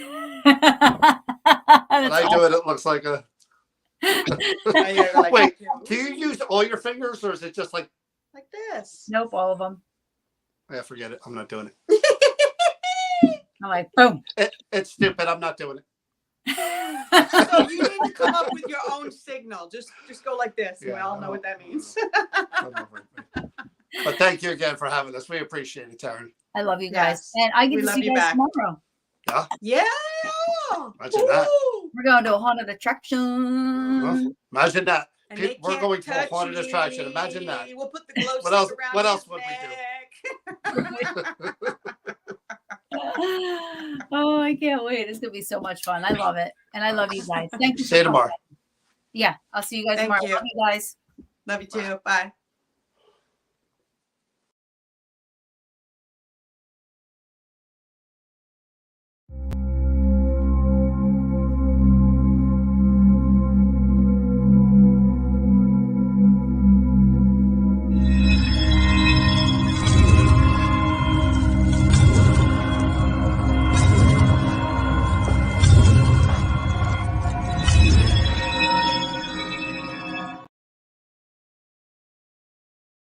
I do it, it looks like a. Wait, do you use all your fingers or is it just like this? Nope, all of them. Yeah, forget it. I'm not doing it. I'm like, boom. It's stupid. I'm not doing it. So you need to come up with your own signal. Just go like this. We all know what that means. But thank you again for having us. We appreciate it, Therrien. I love you guys. And I get to see you guys tomorrow. Yeah. Imagine that. We're going to a haunted attraction. Well, imagine that. We're going to a haunted attraction. Imagine that. We'll put the glow what else? around What else his would neck. we do? Oh, I can't wait. It's gonna be so much fun. I love it. And I love you guys. Thank you. See you tomorrow. Yeah, I'll see you guys tomorrow. Love you guys. Love you too. Bye.